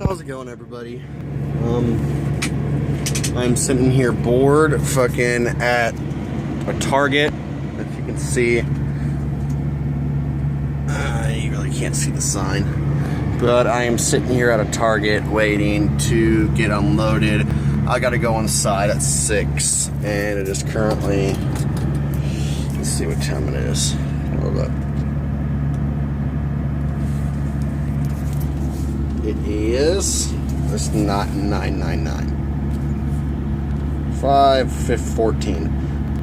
How's it going, everybody? I'm sitting here bored fucking at a Target. If you can see, you really can't see the sign, but I am sitting here at a Target waiting to get unloaded. I gotta go inside at 6, and it is currently, let's see what time it is. Hold up. It is, it's not 999. 5:14.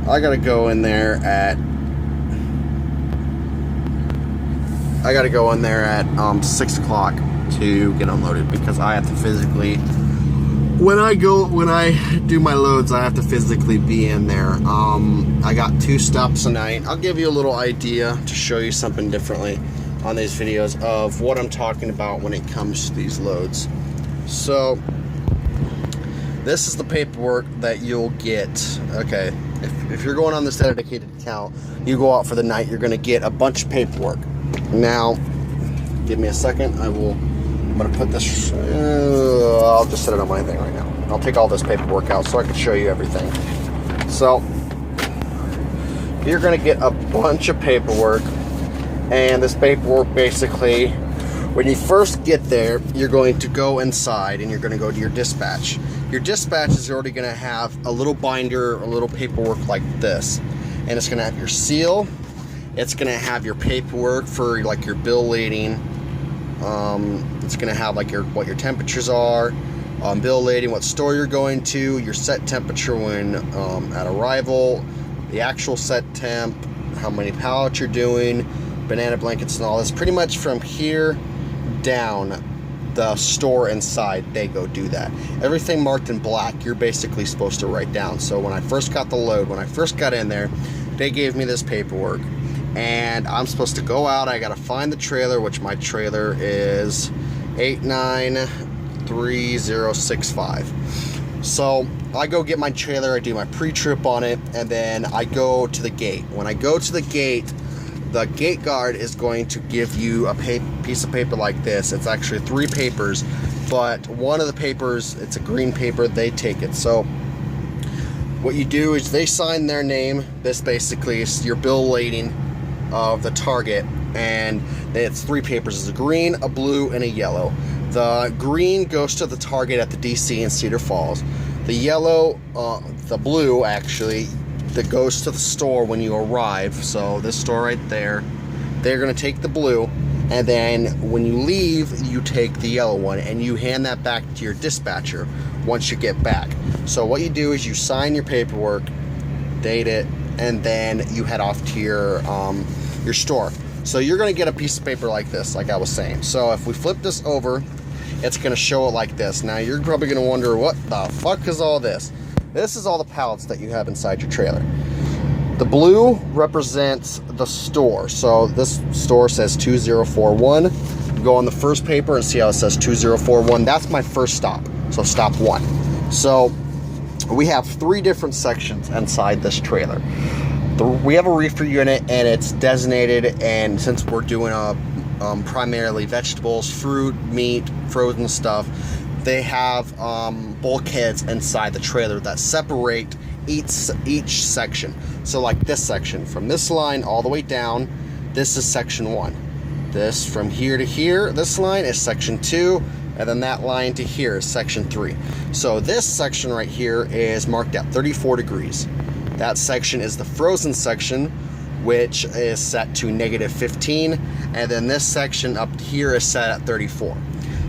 I gotta go in there at 6 o'clock to get unloaded, because I have to physically, when I do my loads, I have to physically be in there. I got 2 stops tonight. I'll give you a little idea to show you something differently on these videos of what I'm talking about when it comes to these loads. So this is the paperwork that you'll get. Okay, if you're going on this dedicated account, you go out for the night, you're going to get a bunch of paperwork. Now, give me a second. I'm going to put this, I'll just set it on my thing right now. I'll take all this paperwork out so I can show you everything. So you're going to get a bunch of paperwork. And this paperwork, basically, when you first get there, you're going to go inside and you're going to go to your dispatch. Your dispatch is already going to have a little binder, a little paperwork like this. And it's going to have your seal. It's going to have your paperwork for like your bill lading. It's going to have like what your temperatures are, bill lading, what store you're going to, your set temperature when at arrival, the actual set temp, how many pallets you're doing, banana blankets and all this. Pretty much from here down, the store inside, they go do that. Everything marked in black, you're basically supposed to write down. So when I first got the load, when I first got in there, they gave me this paperwork, and I'm supposed to go out. I gotta find the trailer, which my trailer is 893065. So I go get my trailer, I do my pre-trip on it, and then I go to the gate. When I go to the gate guard is going to give you a piece of paper like this. It's actually 3 papers, but one of the papers, it's a green paper, they take it. So what you do is they sign their name. This basically is your bill lading of the Target, and it's 3 papers. It's a green, a blue, and a yellow. The green goes to the Target at the DC in Cedar Falls. The yellow, the blue actually, that goes to the store when you arrive. So this store right there, they're going to take the blue, and then when you leave, you take the yellow one and you hand that back to your dispatcher once you get back. So what you do is you sign your paperwork, date it, and then you head off to your store. So you're going to get a piece of paper like this, like I was saying. So if we flip this over, it's going to show it like this. Now you're probably going to wonder, what the fuck is all this? This is all the pallets that you have inside your trailer. The blue represents the store. So this store says 2041. You go on the first paper and see how it says 2041. That's my first stop. So stop 1. So we have 3 different sections inside this trailer. We have a reefer unit, and it's designated, and since we're doing primarily vegetables, fruit, meat, frozen stuff, they have bulkheads inside the trailer that separate each section. So like this section, from this line all the way down, this is section 1. This from here to here, this line is section 2, and then that line to here is section 3. So this section right here is marked at 34 degrees. That section is the frozen section, which is set to -15, and then this section up here is set at 34.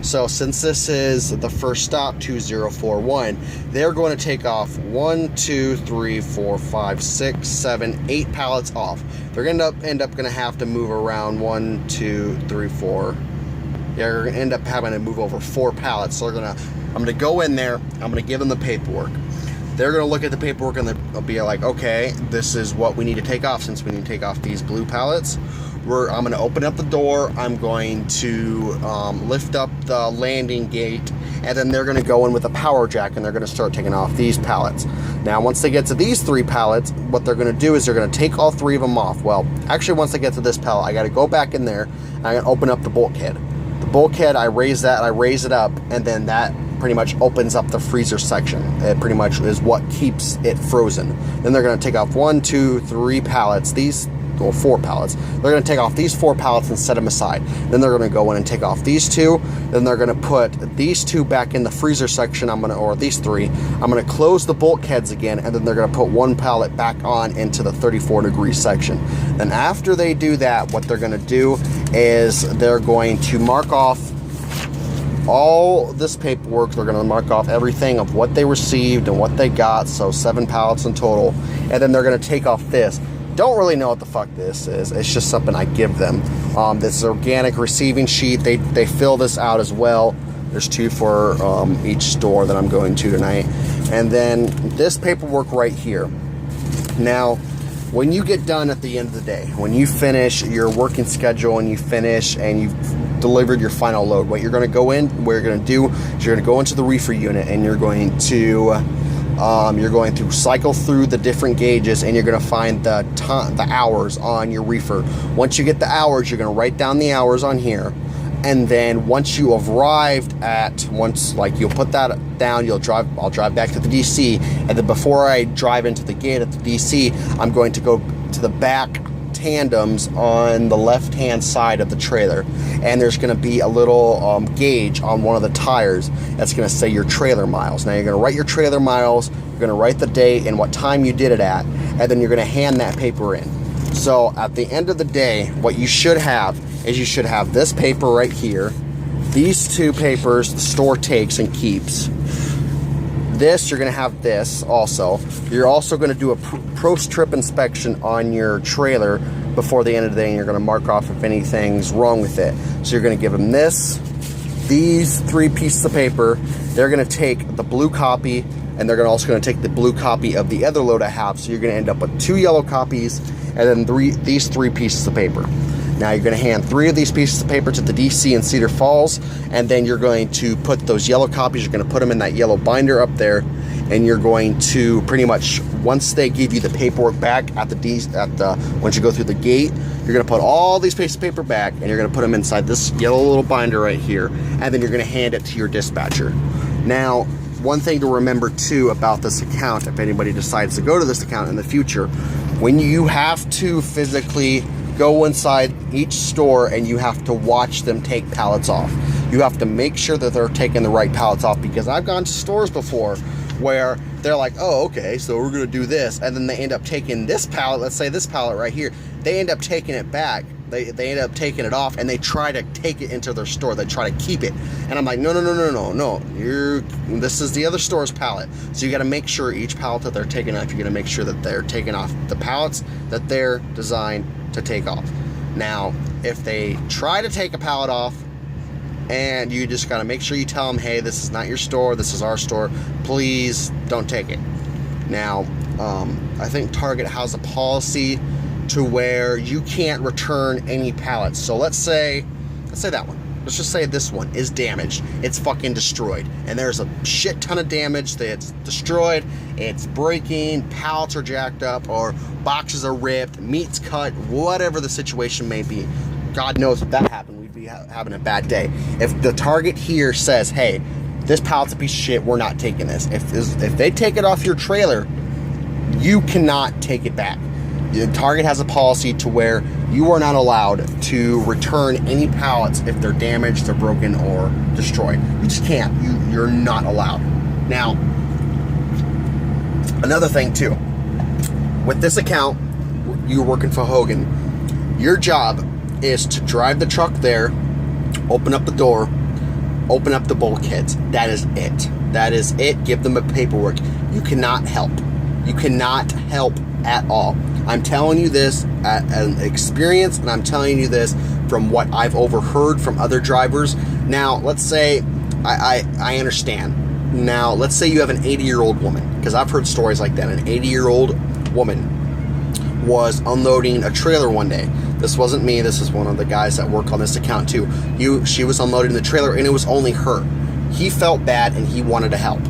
So since this is the first stop, 2041, they're going to take off 1, 2, 3, 4, 5, 6, 7, 8 pallets off. They're going to end up going to have to move around 1, 2, 3, 4. They're going to end up having to move over 4 pallets. So I'm going to go in there. I'm going to give them the paperwork. They're going to look at the paperwork and they'll be like, okay, this is what we need to take off. Since we need to take off these blue pallets, I'm going to open up the door. I'm going to lift up the landing gate, and then they're going to go in with a power jack and they're going to start taking off these pallets. Now, once they get to these 3 pallets, what they're going to do is they're going to take all 3 of them off. Well, actually, once they get to this pallet, I got to go back in there and I got to open up the bulkhead. The bulkhead, I raise it up, and then that pretty much opens up the freezer section. It pretty much is what keeps it frozen. Then they're going to take off 1, 2, 3 pallets. Well, 4 pallets. They're going to take off these 4 pallets and set them aside. Then they're going to go in and take off these 2. Then they're going to put these 2 back in the freezer section. Or these 3. I'm going to close the bulkheads again, and then they're going to put 1 pallet back on into the 34-degree section. Then after they do that, what they're going to do is they're going to mark off all this paperwork. They're going to mark off everything of what they received and what they got, so 7 pallets in total. And then they're going to take off this. Don't really know what the fuck this is. It's just something I give them. This organic receiving sheet. They fill this out as well. There's 2 for each store that I'm going to tonight. And then this paperwork right here. Now, when you get done at the end of the day, when you finish your working schedule and you finish and you've delivered your final load, what you're going to go in, what you're going to do is you're going to go into the reefer unit, and you're going to cycle through the different gauges, and you're going to find the hours on your reefer. Once you get the hours, you're going to write down the hours on here. And then once you have arrived at, you'll put that down, I'll drive back to the DC. And then before I drive into the gate at the DC, I'm going to go to the back tandems on the left-hand side of the trailer. And there's going to be a little gauge on one of the tires that's going to say your trailer miles. Now you're going to write your trailer miles, you're going to write the date and what time you did it at, and then you're going to hand that paper in. So at the end of the day, what you should have is you should have this paper right here, these 2 papers the store takes and keeps. This, you're going to have this also. You're also going to do a post-trip inspection on your trailer before the end of the day, and you're going to mark off if anything's wrong with it. So you're going to give them these 3 pieces of paper. They're going to take the blue copy, and they're also going to take the blue copy of the other load I have. So you're going to end up with 2 yellow copies, and then these 3 pieces of paper. Now you're going to hand 3 of these pieces of paper to the DC in Cedar Falls, and then you're going to put those yellow copies, you're going to put them in that yellow binder up there, and you're going to pretty much, once they give you the paperwork back once you go through the gate, you're going to put all these pieces of paper back, and you're going to put them inside this yellow little binder right here, and then you're going to hand it to your dispatcher. Now, one thing to remember too about this account, if anybody decides to go to this account in the future, when you have to physically go inside each store and you have to watch them take pallets off. You have to make sure that they're taking the right pallets off, because I've gone to stores before where they're like, oh, okay, so we're going to do this, and then they end up taking this pallet, let's say this pallet right here, they end up taking it back. They end up taking it off, and they try to take it into their store. They try to keep it. And I'm like, no. This is the other store's pallet. So you got to make sure each pallet that they're taking off, you're going to make sure that they're taking off the pallets that they're designed to take off. Now, if they try to take a pallet off, and you just got to make sure you tell them, hey, this is not your store, this is our store, please don't take it. Now, I think Target has a policy to where you can't return any pallets. So let's say that one. Let's just say this one is damaged. It's fucking destroyed. And there's a shit ton of damage that's destroyed. It's breaking, pallets are jacked up, or boxes are ripped, meat's cut, whatever the situation may be. God knows if that happened, we'd be having a bad day. If the Target here says, hey, this pallet's a piece of shit, we're not taking this. If they take it off your trailer, you cannot take it back. Target has a policy to where you are not allowed to return any pallets if they're damaged, they're broken, or destroyed. You just can't. You're not allowed. Now, another thing too, with this account, you're working for Hogan. Your job is to drive the truck there, open up the door, open up the bulkheads. That is it. That is it. Give them the paperwork. You cannot help. You cannot help at all. I'm telling you this at an experience, and I'm telling you this from what I've overheard from other drivers. Now, let's say, I understand. Now, let's say you have an 80-year-old woman, because I've heard stories like that. An 80-year-old woman was unloading a trailer one day. This wasn't me. This is one of the guys that work on this account too. She was unloading the trailer, and it was only her. He felt bad, and he wanted to help.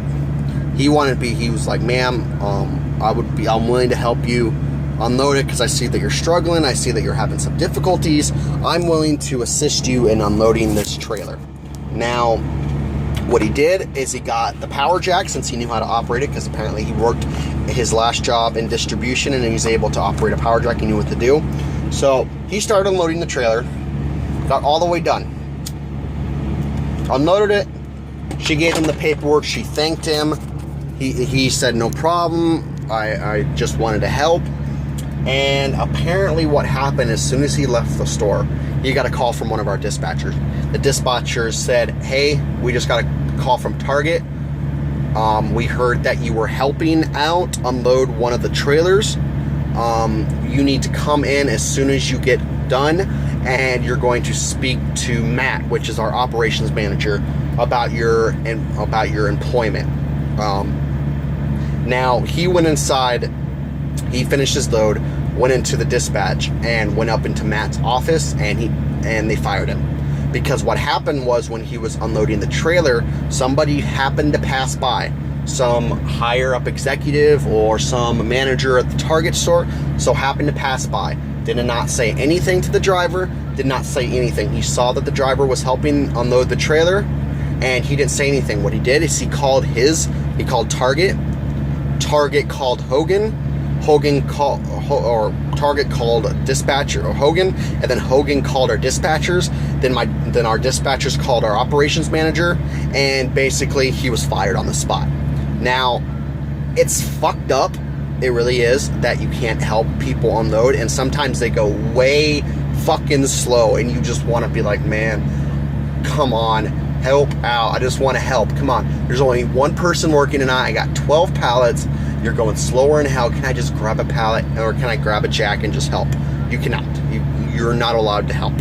He was like, ma'am, I'm willing to help you. unload it because I see that you're struggling. I see that you're having some difficulties. I'm willing to assist you in unloading this trailer. Now, what he did is he got the power jack, since he knew how to operate it, because apparently he worked his last job in distribution and he was able to operate a power jack. He knew what to do. So he started unloading the trailer, got all the way done, unloaded it. She gave him the paperwork. She thanked him. He said, no problem. I just wanted to help. And apparently what happened, as soon as he left the store, he got a call from one of our dispatchers. The dispatcher said, hey, we just got a call from Target. We heard that you were helping out unload one of the trailers. You need to come in as soon as you get done, and you're going to speak to Matt, which is our operations manager, about your employment. Now, he went inside, he finished his load, went into the dispatch, and went up into Matt's office, and they fired him. Because what happened was, when he was unloading the trailer, somebody happened to pass by. Some higher up executive or some manager at the Target store so happened to pass by. Did not say anything to the driver, did not say anything. He saw that the driver was helping unload the trailer, and he didn't say anything. What he did is he called Target. Target called Hogan. Target called dispatcher or Hogan, and then Hogan called our dispatchers. Then our dispatchers called our operations manager, and basically he was fired on the spot. Now, it's fucked up. It really is, that you can't help people unload, and sometimes they go way fucking slow, and you just want to be like, man, come on, help out. I just want to help. Come on. There's only one person working tonight. I got 12 pallets. You're going slower than hell. Can I just grab a pallet, or can I grab a jack and just help? You cannot. You're not allowed to help.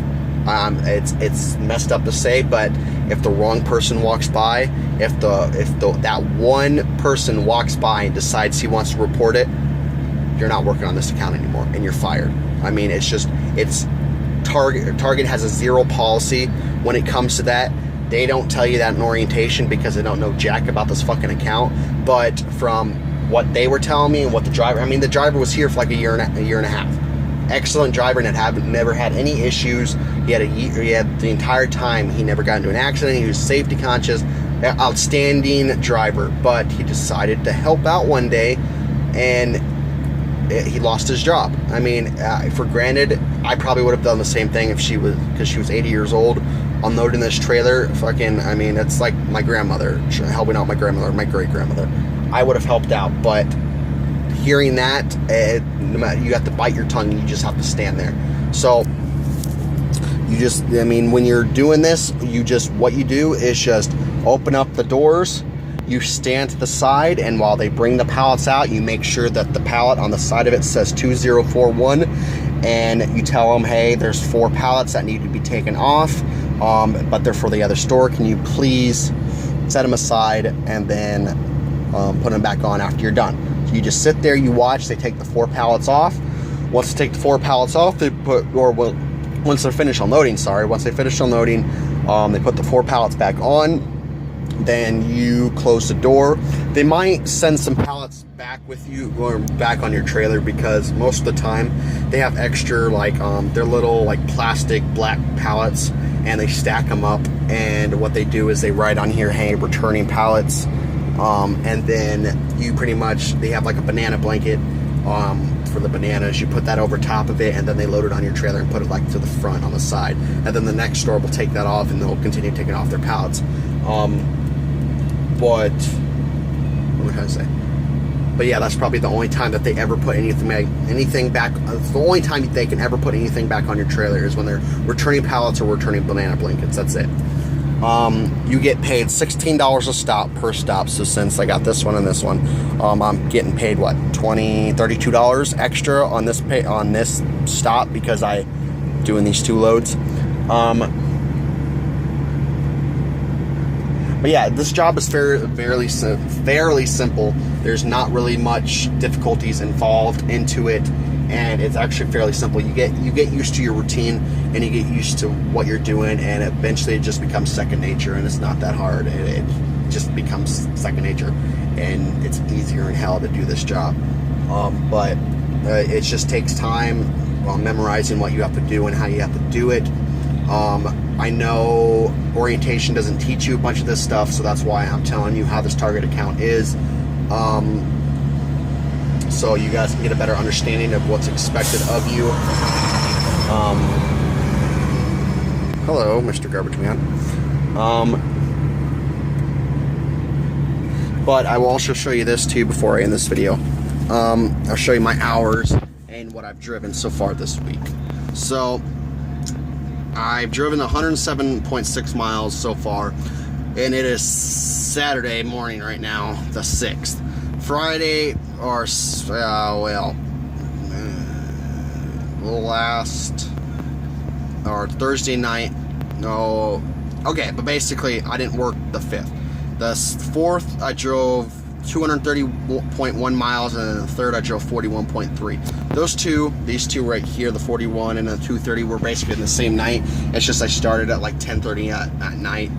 It's messed up to say, but if the wrong person walks by, if that one person walks by and decides he wants to report it, you're not working on this account anymore, and you're fired. I mean, it's Target has a zero policy when it comes to that. They don't tell you that in orientation because they don't know jack about this fucking account. But from what they were telling me and what the driver was here for like a year and a half. Excellent driver, and never had any issues. He had the entire time. He never got into an accident. He was safety conscious, outstanding driver. But he decided to help out one day, and he lost his job. I mean, for granted, I probably would have done the same thing if because she was 80 years old, unloading this trailer. Fucking, I mean, it's like my grandmother, helping out my grandmother, my great grandmother. I would have helped out, but hearing that, no matter, you have to bite your tongue, and you just have to stand there. So when you're doing this, what you do is just open up the doors, you stand to the side, and while they bring the pallets out, you make sure that the pallet on the side of it says 2041, and you tell them, hey, there's 4 pallets that need to be taken off, but they're for the other store. Can you please set them aside and then put them back on after you're done? So you just sit there, you watch, they take the 4 pallets off. Once they take the 4 pallets off, once they're finished unloading, they put the 4 pallets back on. Then you close the door. They might send some pallets back with you, or back on your trailer, because most of the time they have extra, like they're little like plastic black pallets, and they stack them up, and what they do is they write on here, hey, returning pallets, and then they have like a banana blanket for the bananas. You put that over top of it, and then they load it on your trailer and put it like to the front on the side, and then the next store will take that off, and they'll continue taking off their pallets. But what am I trying to say? But yeah, that's probably the only time that they ever put anything back. It's the only time they can ever put anything back on your trailer is when they're returning pallets or returning banana blankets. That's it. You get paid $16 per stop. So since I got this one and this one, I'm getting paid what, $32 extra on this stop because I doing these 2 loads. But yeah, this job is fairly simple. There's not really much difficulties involved into it, and it's actually fairly simple. You get used to your routine, and you get used to what you're doing, and eventually it just becomes second nature, and it's not that hard. It just becomes second nature, and it's easier in hell to do this job. But It just takes time memorizing what you have to do and how you have to do it. I know orientation doesn't teach you a bunch of this stuff, so that's why I'm telling you how this target account is. So you guys can get a better understanding of what's expected of you. Hello, Mr. Garbage Man. But I will also show you this too before I end this video. I'll show you my hours and what I've driven so far this week. So I've driven 107.6 miles so far, and it is Saturday morning right now, the 6th. Friday, or Thursday night, no, okay, but basically I didn't work the 5th. The 4th I drove 230.1 miles, and then the 3rd I drove 41.3. These two right here, the 41 and the 230, were basically in the same night. It's just I started at like 10:30 at night,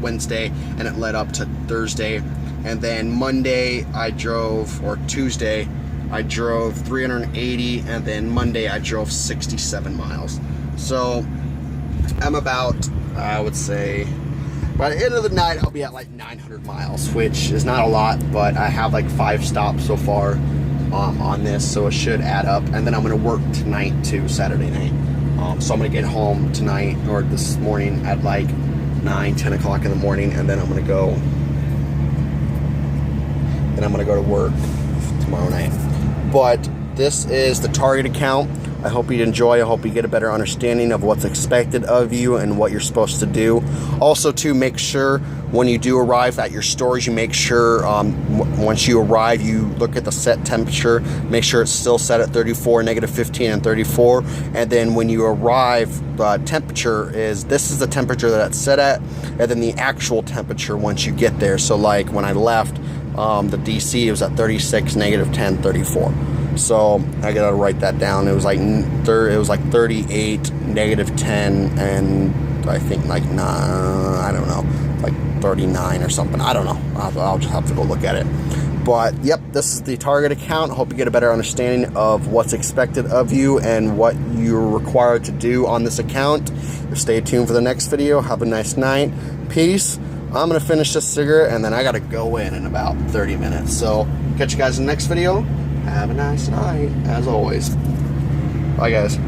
Wednesday, and it led up to Thursday. And then Monday I drove, or Tuesday, I drove 380, and then Monday I drove 67 miles. So I'm about, I would say, by the end of the night, I'll be at like 900 miles, which is not a lot, but I have like 5 stops so far on this, so it should add up. And then I'm going to work tonight too, Saturday night. So I'm going to get home tonight, or this morning, at like 10 o'clock in the morning, and then I'm going to go. Then I'm going to go to work tomorrow night. But this is the target account. I hope you enjoy. I hope you get a better understanding of what's expected of you and what you're supposed to do. Also, to make sure when you do arrive at your stores, you make sure once you arrive, you look at the set temperature. Make sure it's still set at 34, -15, and 34. And then when you arrive, the temperature this is the temperature that it's set at, and then the actual temperature once you get there. So like when I left the DC, it was at 36, -10, 34. So I gotta write that down. It was like 38, -10, and I think like I don't know, like 39 or something. I don't know. I'll just have to go look at it. But yep, this is the target account. I hope you get a better understanding of what's expected of you and what you're required to do on this account. Stay tuned for the next video. Have a nice night. Peace. I'm gonna finish this cigarette, and then I gotta go in about 30 minutes. So catch you guys in the next video. Have a nice night, as always. Bye, guys.